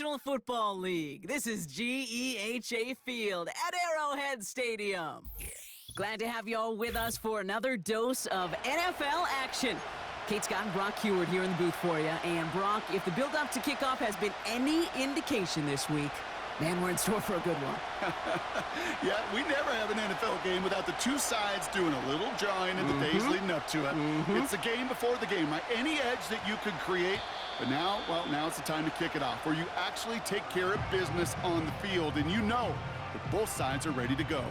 National Football League. This is GEHA Field at Arrowhead Stadium. Glad to have you all with us for another dose of NFL action. Kate Scott and Brock Heward here in the booth for you. And Brock, if the build-up to kickoff has been any indication this week, man, we're in store for a good one. Yeah, we never have an NFL game without the two sides doing a little jawing in the days leading up to it. It's the game before the game, right? Any edge that you could create. But now, well, now's the time to kick it off, where you actually take care of business on the field, and you know that both sides are ready to go.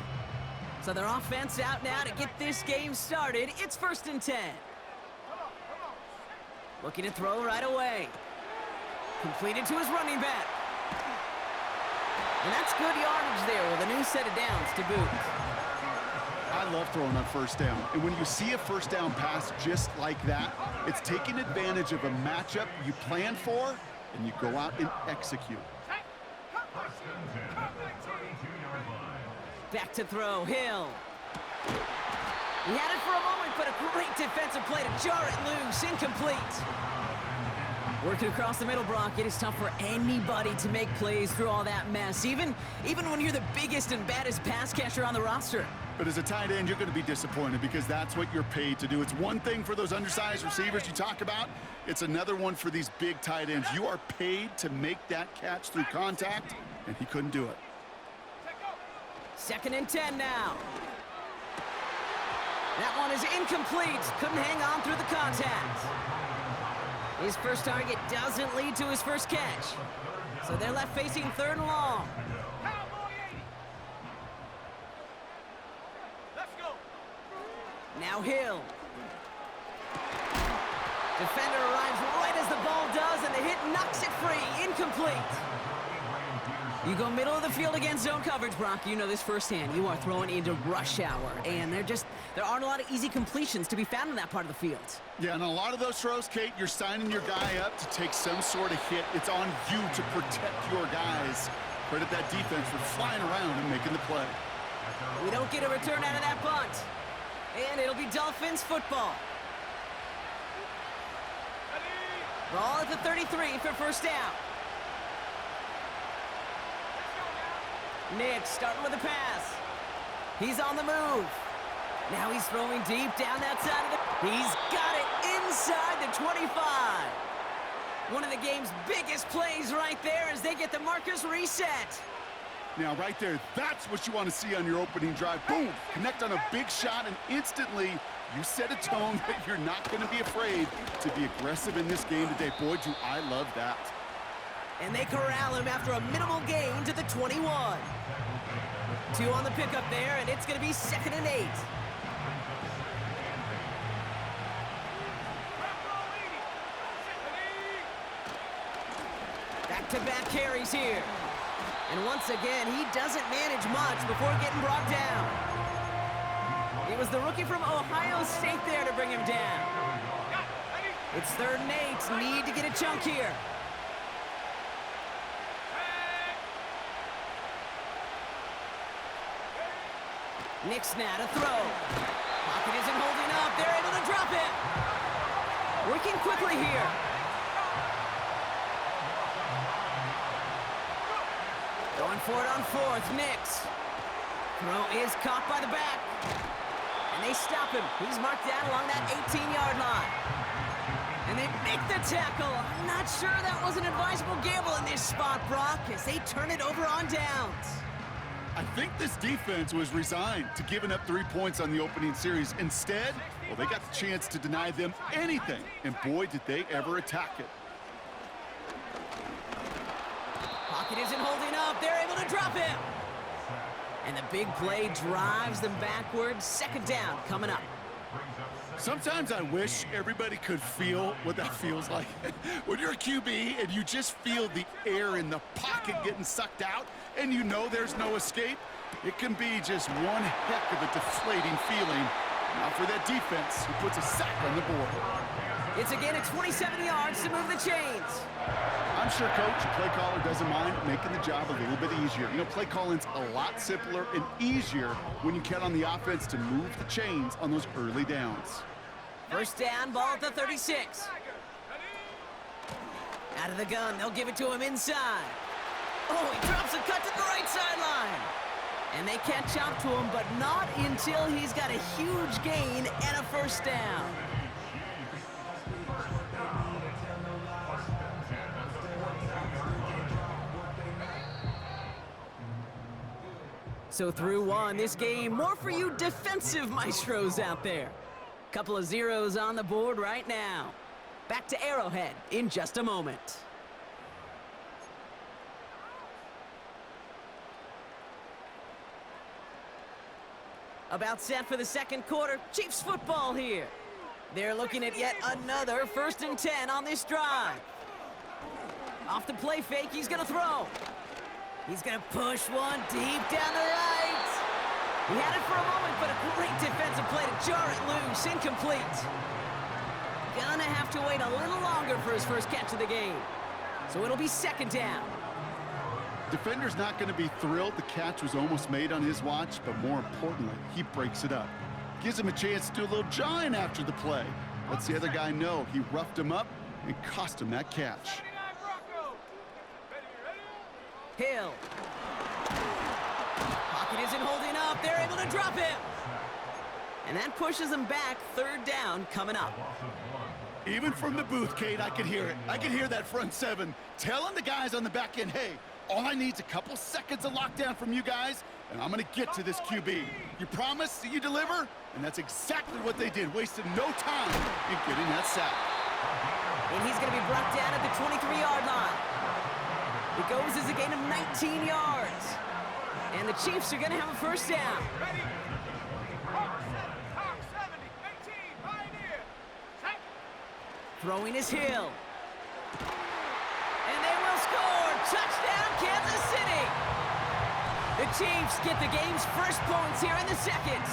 So their offense out now to get this game started. It's 1st and 10. Looking to throw right away. Completed to his running back. And that's good yardage there with a new set of downs to boot. I love throwing on first down. And when you see a first down pass just like that, it's taking advantage of a matchup you plan for, and you go out and execute. Back to throw, Hill. He had it for a moment, but a great defensive play to jar it loose. Incomplete. Working across the middle, Brock, it is tough for anybody to make plays through all that mess, even when you're the biggest and baddest pass catcher on the roster. But as a tight end, you're going to be disappointed because that's what you're paid to do. It's one thing for those undersized receivers you talk about. It's another one for these big tight ends. You are paid to make that catch through contact, and he couldn't do it. 2nd and 10 now. That one is incomplete. Couldn't hang on through the contact. His first target doesn't lead to his first catch. So they're left facing 3rd and long. Now Hill. Defender arrives right as the ball does, and the hit knocks it free. Incomplete. You go middle of the field against zone coverage, Brock. You know this firsthand. You are throwing into rush hour, and there aren't a lot of easy completions to be found in that part of the field. Yeah, and a lot of those throws, Kate, you're signing your guy up to take some sort of hit. It's on you to protect your guys. Credit that defense for flying around and making the play. We don't get a return out of that punt. And it'll be Dolphins football. Ball at the 33 for first down. Nick starting with a pass. He's on the move. Now he's throwing deep down that side of the... He's got it inside the 25. One of the game's biggest plays right there as they get the markers reset. Now, right there, that's what you want to see on your opening drive. Boom! Connect on a big shot, and instantly you set a tone that you're not going to be afraid to be aggressive in this game today. Boy, do I love that. And they corral him after a minimal gain to the 21. 2 on the pickup there, and it's going to be 2nd and 8. Back-to-back carries here. And once again, he doesn't manage much before getting brought down. It was the rookie from Ohio State there to bring him down. It's 3rd and 8. Need to get a chunk here. Nick Snad, a throw. Pocket isn't holding up. They're able to drop it. Working quickly here. Going for it on 4th. Nix. Throw is caught by the back. And they stop him. He's marked down along that 18-yard line. And they make the tackle. I'm not sure that was an advisable gamble in this spot, Brock, as they turn it over on downs. I think this defense was resigned to giving up 3 points on the opening series. Instead, well, they got the chance to deny them anything. And boy, did they ever attack it. Pocket isn't holding up. They're able to drop him. And the big play drives them backwards. 2nd down coming up. Sometimes I wish everybody could feel what that feels like. When you're a QB and you just feel the air in the pocket getting sucked out and you know there's no escape, it can be just one heck of a deflating feeling. Now for that defense who puts a sack on the board. It's again at 27 yards to move the chains. I'm sure, Coach, the play caller doesn't mind making the job a little bit easier. You know, play calling's a lot simpler and easier when you count on the offense to move the chains on those early downs. First down, ball at the 36. Out of the gun, they'll give it to him inside. Oh, he drops a cut to the right sideline. And they catch up to him, but not until he's got a huge gain and a first down. So through one, this game, more for you defensive maestros out there. Couple of zeros on the board right now. Back to Arrowhead in just a moment. About set for the second quarter. Chiefs football here. They're looking at yet another 1st and 10 on this drive. Off the play fake, he's going to throw. He's going to push one deep down the right. He had it for a moment, but a great defensive play to jar it loose. Incomplete. Gonna have to wait a little longer for his first catch of the game. So it'll be 2nd down. Defender's not going to be thrilled the catch was almost made on his watch, but more importantly, he breaks it up. Gives him a chance to do a little jawing after the play. Lets the other guy know he roughed him up and cost him that catch. Hill. Pocket isn't holding up. They're able to drop him. And that pushes him back. 3rd down coming up. Even from the booth, Kate, I could hear it. I could hear that front 7 telling the guys on the back end, hey, all I need is a couple seconds of lockdown from you guys, and I'm going to get to this QB. You promise that you deliver? And that's exactly what they did. Wasted no time in getting that sack. And he's going to be brought down at the 23-yard line. It goes as a gain of 19 yards. And the Chiefs are going to have a first down. Ready? Hawk 70, 18, Pioneer. Check. Throwing is Hill. And they will score. Touchdown, Kansas City. The Chiefs get the game's first points here in the second.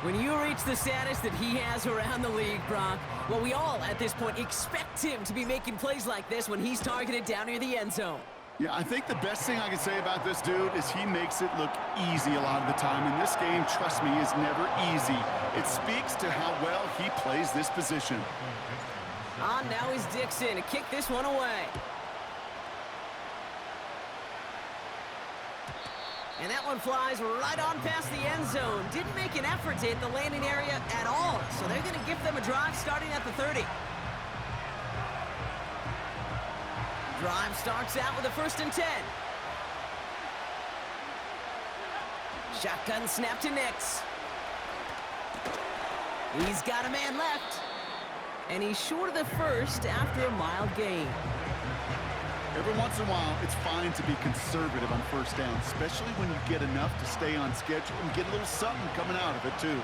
When you reach the status that he has around the league, Brock, well, we all, at this point, expect him to be making plays like this when he's targeted down near the end zone. Yeah, I think the best thing I can say about this dude is he makes it look easy a lot of the time. And this game, trust me, is never easy. It speaks to how well he plays this position. On now is Dixon to kick this one away. And that one flies right on past the end zone. Didn't make an effort to hit the landing area at all. So they're going to give them a drive starting at the 30. Drive starts out with a 1st and 10. Shotgun snap to Nix. He's got a man left. And he's short of the first after a mild gain. Every once in a while, it's fine to be conservative on 1st down, especially when you get enough to stay on schedule and get a little something coming out of it, too.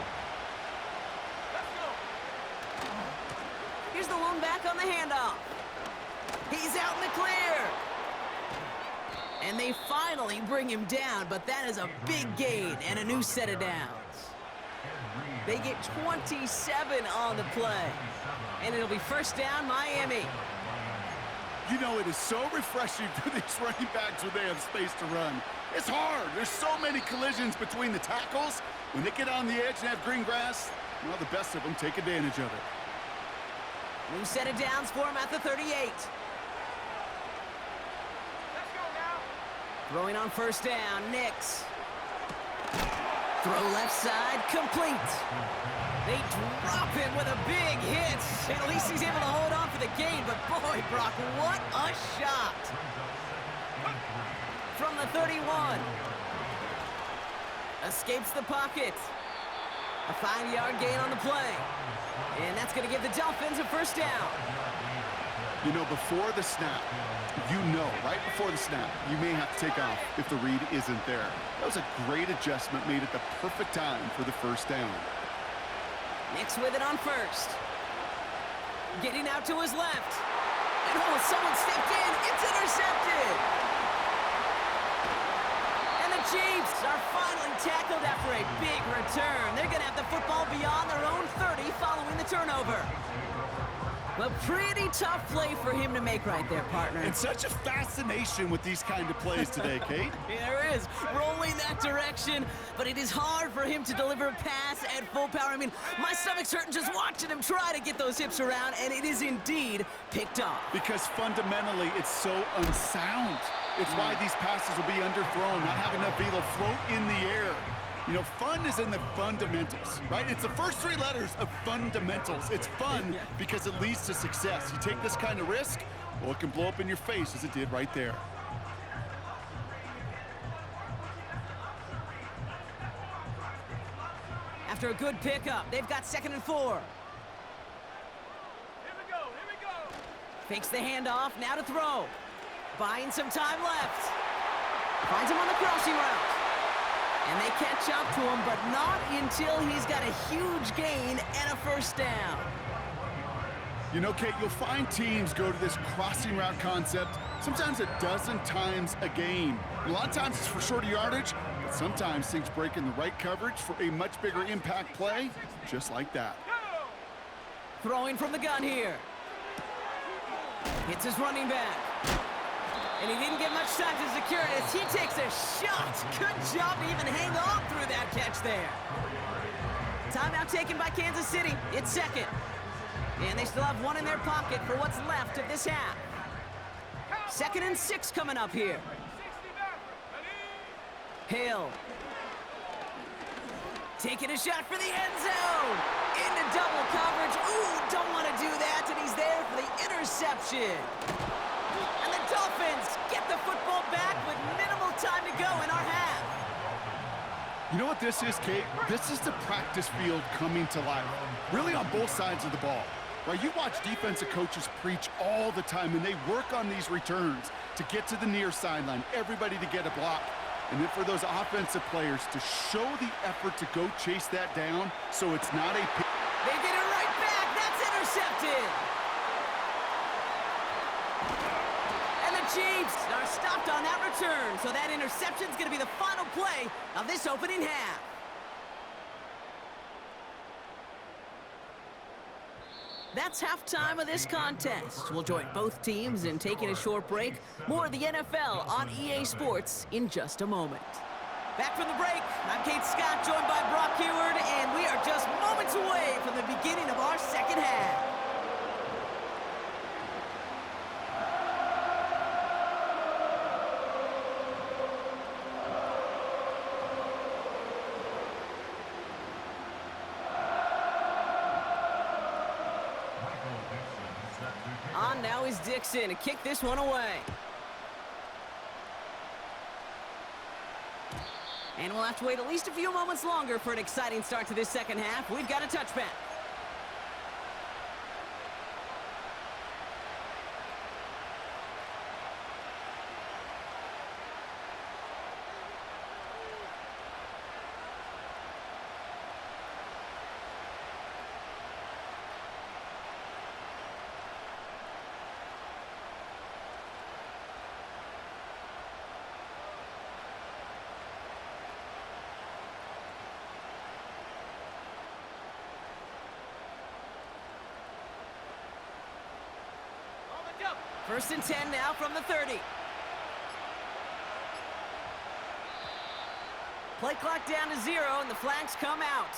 Here's the lone back on the handoff. He's out in the clear. And they finally bring him down, but that is a big gain and a new set of downs. They get 27 on the play. And it'll be 1st down, Miami. You know, it is so refreshing for these running backs when they have space to run. It's hard. There's so many collisions between the tackles. When they get on the edge and have green grass, well, the best of them take advantage of it. New set of downs for him at the 38. Let's go now. Throwing on 1st down, Nix. Throw left side, complete. They drop him with a big hit. At least he's able to hold on for the gain, but boy, Brock, what a shot. From the 31. Escapes the pocket. A 5-yard gain on the play. And that's going to give the Dolphins a 1st down. You know, before the snap, right before the snap, you may have to take off if the read isn't there. That was a great adjustment made at the perfect time for the 1st down. Nix with it on 1st. Getting out to his left. And oh, someone stepped in. It's intercepted. And the Chiefs are finally tackled after a big return. They're going to have the football beyond their own 30 following the turnover. Well, pretty tough play for him to make right there, partner. And such a fascination with these kind of plays today, Kate. Yeah, there is. Rolling that direction, but it is hard for him to deliver a pass at full power. I mean, my stomach's hurting just watching him try to get those hips around, and it is indeed picked off. Because fundamentally, it's so unsound. It's why these passes will be underthrown, not have enough velo float in the air. You know, fun is in the fundamentals, right? It's the first three letters of fundamentals. It's fun because it leads to success. You take this kind of risk, well, it can blow up in your face as it did right there. After a good pickup, they've got 2nd and 4. Here we go, here we go. Fakes the handoff, now to throw. Buying some time left. Finds him on the crossing route. And they catch up to him, but not until he's got a huge gain and a first down. You know, Kate, you'll find teams go to this crossing route concept sometimes a dozen times a game. And a lot of times it's for shorter yardage, but sometimes things break in the right coverage for a much bigger impact play, just like that. Throwing from the gun here. Hits his running back. And he didn't get much time to secure it as he takes a shot. Good job to even hang on through that catch there. Timeout taken by Kansas City. It's 2nd. And they still have one in their pocket for what's left of this half. 2nd and 6 coming up here. 60 Hill. Taking a shot for the end zone. Into double coverage. Ooh, don't want to do that. And he's there for the interception. And the Dolphins get the football back with minimal time to go in our half. You know what this is, Kate? This is the practice field coming to life, really on both sides of the ball. Right, you watch defensive coaches preach all the time, and they work on these returns to get to the near sideline, everybody to get a block. And then for those offensive players to show the effort to go chase that down so it's not a... They get it right back. That's intercepted. And the Chiefs are stopped on that return, so that interception is going to be the final play of this opening half. That's halftime of this contest. We'll join both teams in taking a short break. More of the NFL on EA Sports in just a moment. Back from the break, I'm Kate Scott, joined by Brock Heward, and we are just moments away from the beginning of our second half. On now is Dixon to kick this one away. And we'll have to wait at least a few moments longer for an exciting start to this second half. We've got a touchback. First and 10 now from the 30. Play clock down to 0, and the flags come out.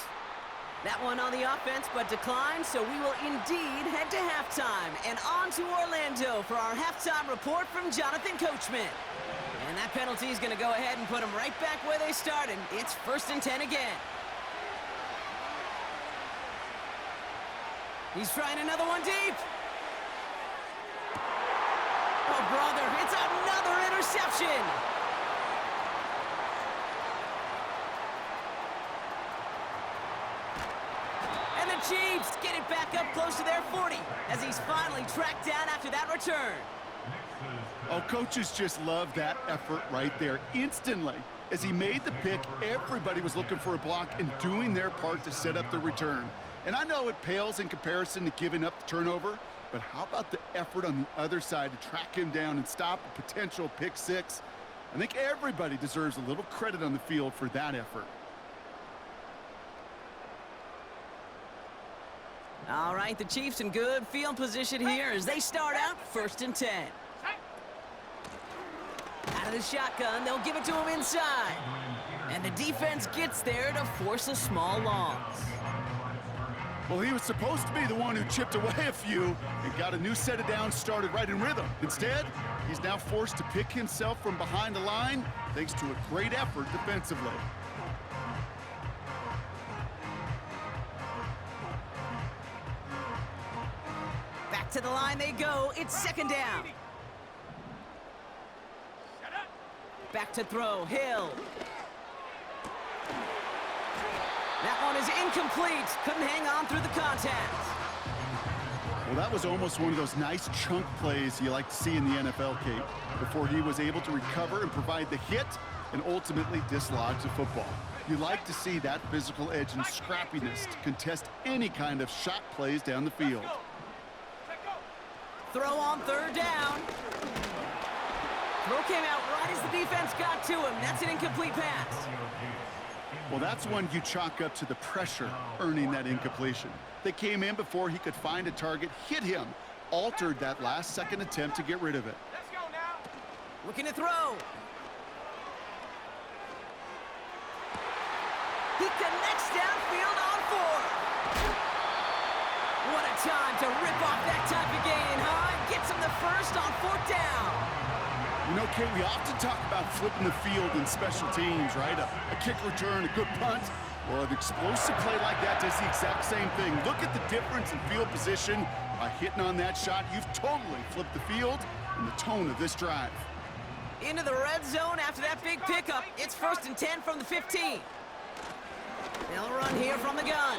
That one on the offense, but declined, so we will indeed head to halftime. And on to Orlando for our halftime report from Jonathan Coachman. And that penalty is going to go ahead and put them right back where they started. It's first and 10 again. He's trying another one deep. Oh, brother, it's another interception. And the Chiefs get it back up close to their 40 as he's finally tracked down after that return. Oh, coaches just love that effort right there. Instantly, as he made the pick, everybody was looking for a block and doing their part to set up the return. And I know it pales in comparison to giving up the turnover, but how about the effort on the other side to track him down and stop a potential pick six? I think everybody deserves a little credit on the field for that effort. All right, the Chiefs in good field position here as they start out 1st and 10. Out of the shotgun, they'll give it to him inside. And the defense gets there to force a small loss. Well, he was supposed to be the one who chipped away a few and got a new set of downs started right in rhythm. Instead, he's now forced to pick himself from behind the line thanks to a great effort defensively. Back to the line they go. It's 2nd down. Back to throw. Hill. That one is incomplete. Couldn't hang on through the contact. Well, that was almost one of those nice chunk plays you like to see in the NFL, Kate, before he was able to recover and provide the hit and ultimately dislodge the football. You like to see that physical edge and scrappiness to contest any kind of shot plays down the field. Throw on 3rd down. Throw came out right as the defense got to him. That's an incomplete pass. Well, that's one you chalk up to the pressure earning that incompletion. They came in before he could find a target, hit him, altered that last-second attempt to get rid of it. Let's go now. Looking to throw. He connects downfield on 4. What a time to rip off that type of gain, huh? Gets him the first on 4th down. You know, Kate, we often talk about flipping the field in special teams, right? A kick return, a good punt. Well, an explosive play like that does the exact same thing. Look at the difference in field position. By hitting on that shot, you've totally flipped the field and the tone of this drive. Into the red zone after that big pickup. It's 1st and 10 from the 15. They'll run here from the gun.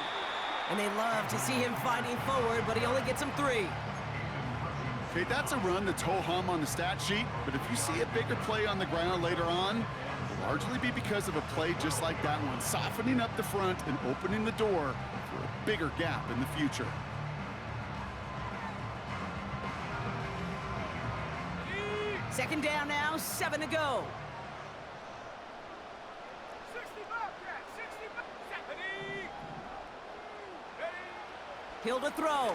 And they love to see him fighting forward, but he only gets them 3. Okay, that's a run that's ho-hum on the stat sheet, but if you see a bigger play on the ground later on, it'll largely be because of a play just like that one, softening up the front and opening the door for a bigger gap in the future. Ready? 2nd down now, 7 to go. 60 Bobcat, 60 Bobcat. Ready? Ready? Hill to throw.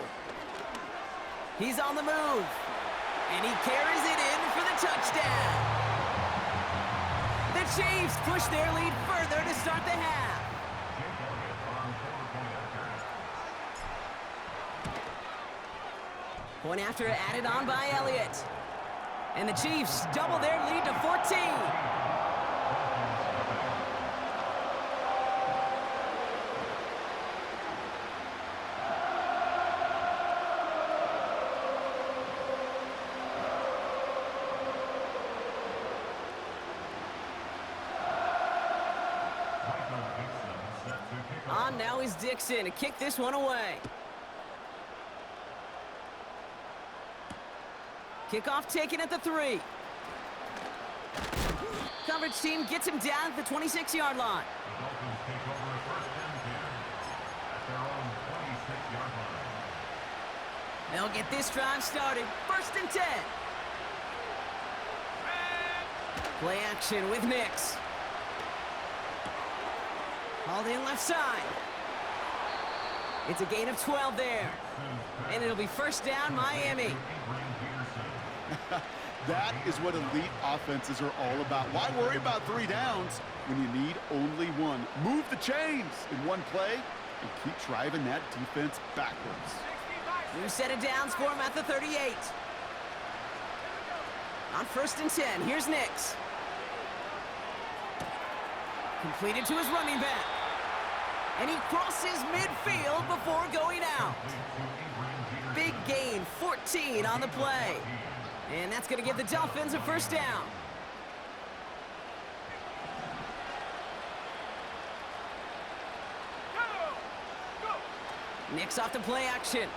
He's on the move. And he carries it in for the touchdown. The Chiefs push their lead further to start the half. Point after added on by Elliott. And the Chiefs double their lead to 14. On now is Dixon to kick this one away. Kickoff taken at the 3. Coverage team gets him down at the 26-yard line. They'll get this drive started. 1st and 10. Play action with Nix. Called in left side. It's a gain of 12 there. And it'll be 1st down, Miami. That is what elite offenses are all about. Why worry about 3 downs when you need only 1? Move the chains in one play and keep driving that defense backwards. New set of downs for him at the 38. On 1st and 10, here's Nix. Completed to his running back. And he crosses midfield before going out. Big gain, 14 on the play. And that's going to give the Dolphins a 1st down. Nix off the play action.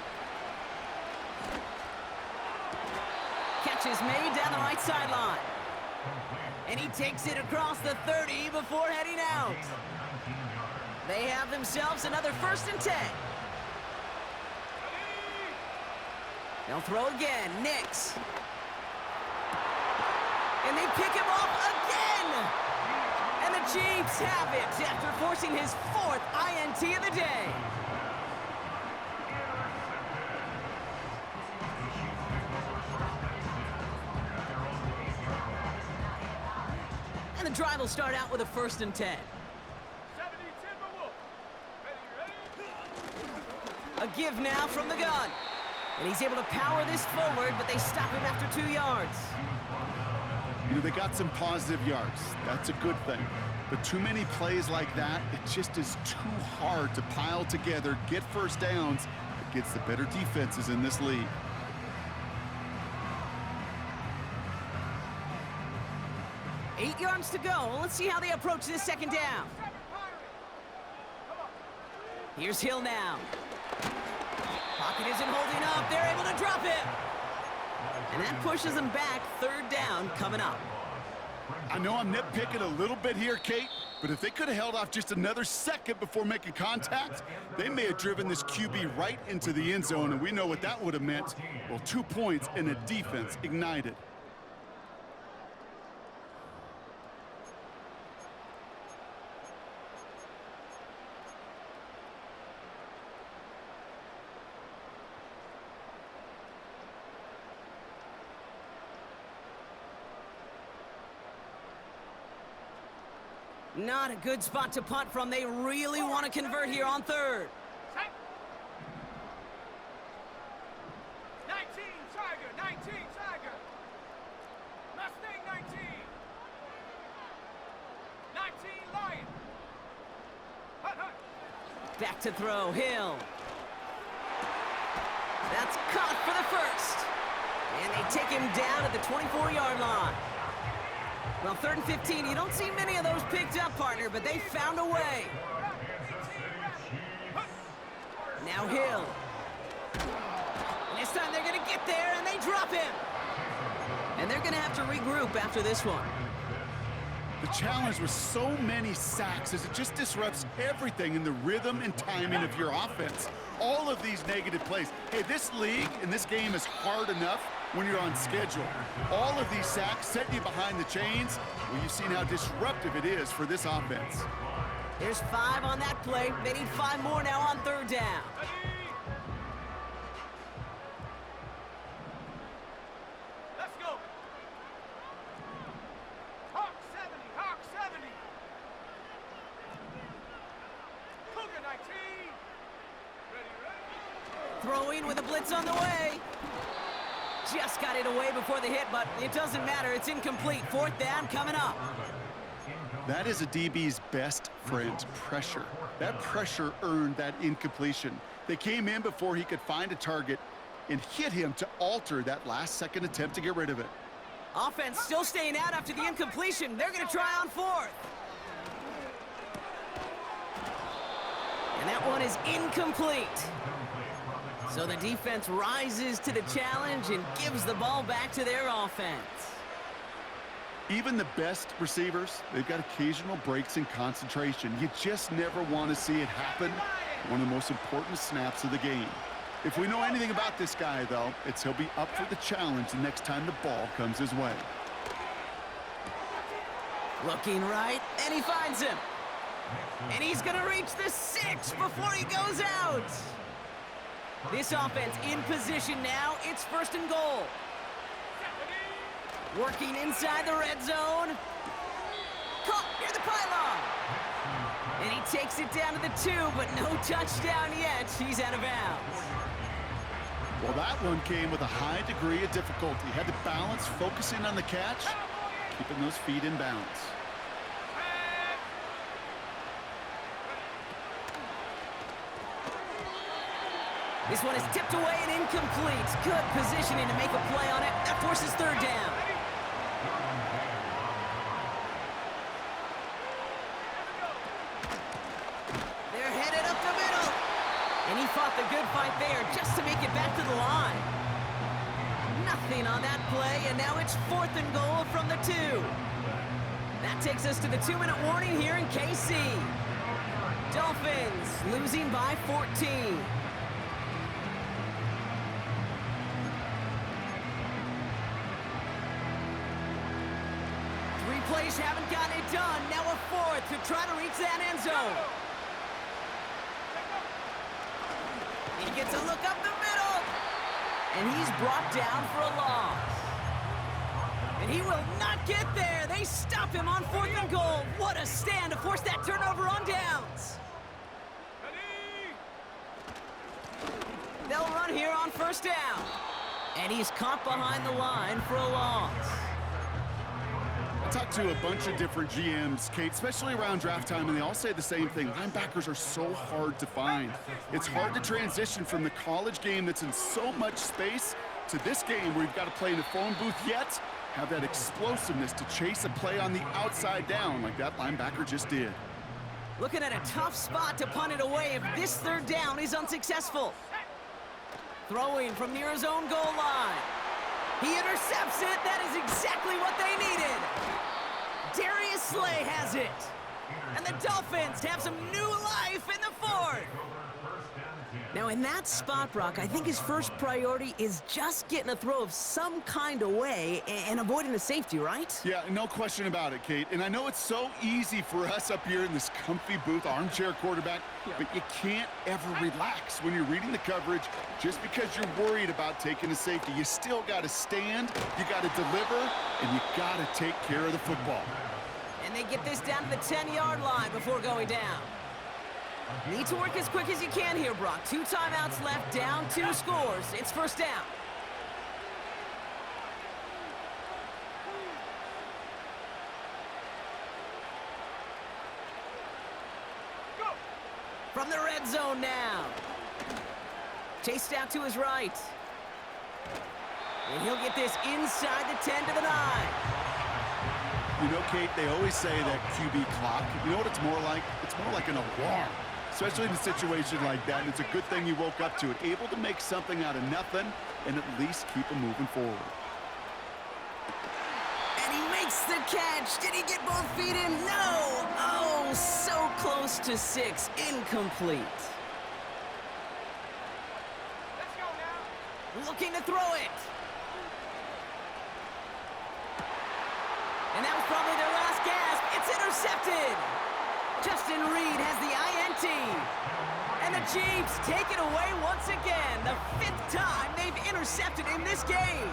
Catch is made down the right sideline. And he takes it across the 30 before heading out. They have themselves another 1st and 10. They'll throw again. Nix. And they pick him off again. And the Chiefs have it after forcing his 4th INT of the day. And the drive will start out with a 1st and 10. 70 Timberwolves. Ready, A give now from the gun. And he's able to power this forward, but they stop him after 2 yards. You know, they got some positive yards. That's a good thing. But too many plays like that, it just is too hard to pile together, get first downs against the better defenses in this league. Eight yards to go. Let's see how they approach this 2nd down. Here's Hill now. Pocket isn't holding up. They're able to drop it. And that pushes them back. 3rd down coming up. I know I'm nitpicking a little bit here, Kate, but if they could have held off just another second before making contact, they may have driven this QB right into the end zone, and we know what that would have meant. Well, 2 points and a defense ignited. Not a good spot to punt from. They really want to convert here on 3rd. Set. 19 Tiger, 19 Tiger. Mustang 19. 19 Lion. Hut, hut. Back to throw, Hill. That's caught for the 1st. And they take him down at the 24-yard line. Well, 3rd and 15, you don't see many of those picked up, partner, but they found a way. Now Hill. And this time they're going to get there, and they drop him. And they're going to have to regroup after this one. The challenge with so many sacks is it just disrupts everything in the rhythm and timing of your offense. All of these negative plays. Hey, this league and this game is hard enough when you're on schedule. All of these sacks set you behind the chains. Well, you've seen how disruptive it is for this offense. There's 5 on that play. They need 5 more now on 3rd down. Let's go. Hawk 70, Hawk 70. Cougar 19. Ready, ready. Throwing with a blitz on the way. Just got it away before the hit, but it doesn't matter. It's incomplete. 4th down coming up. That is a DB's best friend, pressure. That pressure earned that incompletion. They came in before he could find a target and hit him to alter that last-second attempt to get rid of it. Offense still staying out after the incompletion. They're going to try on 4th. And that one is incomplete. So the defense rises to the challenge and gives the ball back to their offense. Even the best receivers, they've got occasional breaks in concentration. You just never want to see it happen. One of the most important snaps of the game. If we know anything about this guy, though, it's he'll be up for the challenge the next time the ball comes his way. Looking right, and he finds him. And he's going to reach the 6 before he goes out. This offense in position now. It's 1st and goal. Working inside the red zone. Caught near the pylon. And he takes it down to the 2, but no touchdown yet. He's out of bounds. Well, that one came with a high degree of difficulty. Had to balance focusing on the catch, keeping those feet in bounds. This one is tipped away and incomplete. Good positioning to make a play on it. That forces 3rd down. They're headed up the middle. And he fought the good fight there just to make it back to the line. Nothing on that play, and now it's 4th and goal from the 2. That takes us to the 2-minute warning here in KC. Dolphins losing by 14. Plays haven't gotten it done. Now a 4th to try to reach that end zone. He gets a look up the middle. And he's brought down for a loss. And he will not get there. They stop stop him on 4th and goal. What a stand to force that turnover on downs. Ready. They'll run here on 1st down. And he's caught behind the line for a loss. I talked to a bunch of different GMs, Kate, especially around draft time, and they all say the same thing. Linebackers are so hard to find. It's hard to transition from the college game that's in so much space to this game where you've got to play in the phone booth, yet have that explosiveness to chase a play on the outside down like that linebacker just did. Looking at a tough spot to punt it away if this 3rd down is unsuccessful. Throwing from near his own goal line. He intercepts it. That is exactly what they needed. Darius Slay has it. And the Dolphins have some new life in the 4th. Now, in that spot, Brock, I think his first priority is just getting a throw of some kind away and avoiding the safety, right? Yeah, no question about it, Kate. And I know it's so easy for us up here in this comfy booth, armchair quarterback, but you can't ever relax when you're reading the coverage just because you're worried about taking a safety. You still got to stand, you got to deliver, and you got to take care of the football. And they get this down to the 10-yard line before going down. Need to work as quick as you can here, Brock. 2 timeouts left, down 2 scores. It's 1st down. Go. From the red zone now. Chased out to his right. And he'll get this inside the 10 to the 9. You know, Kate, they always say that QB clock, you know what it's more like? It's more like an alarm, especially in a situation like that. And it's a good thing you woke up to it, able to make something out of nothing and at least keep them moving forward. And he makes the catch. Did he get both feet in? No. Oh, so close to 6. Incomplete. Let's go now. Looking to throw it. And that was probably their last gasp. It's intercepted. Justin Reed has the INT. And the Chiefs take it away once again. The 5th time they've intercepted in this game.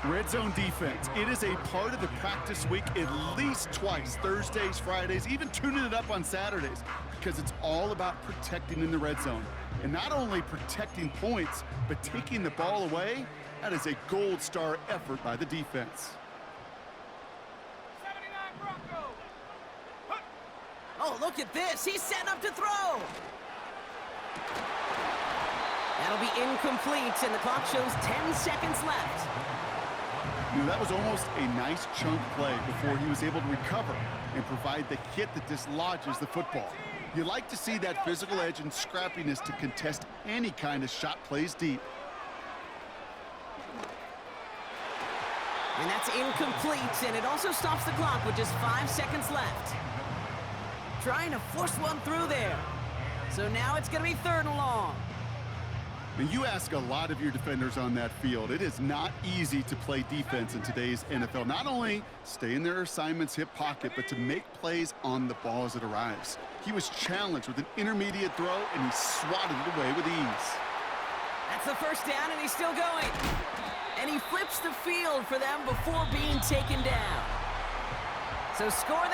Red zone defense, it is a part of the practice week at least twice, Thursdays, Fridays, even tuning it up on Saturdays, because it's all about protecting in the red zone. And not only protecting points, but taking the ball away. That is a gold star effort by the defense. 79 Bronco. Huh. Oh, look at this. He's setting up to throw. That'll be incomplete, and the clock shows 10 seconds left. You know, that was almost a nice chunk play before he was able to recover and provide the hit that dislodges the football. You like to see that physical edge and scrappiness to contest any kind of shot plays deep. And that's incomplete, and it also stops the clock with just 5 seconds left. Trying to force one through there. So now it's going to be 3rd and long. And you ask a lot of your defenders on that field. It is not easy to play defense in today's NFL. Not only stay in their assignment's hip pocket, but to make plays on the ball as it arrives. He was challenged with an intermediate throw, and he swatted it away with ease. That's the 1st down, and he's still going. And he flips the field for them before being taken down. So score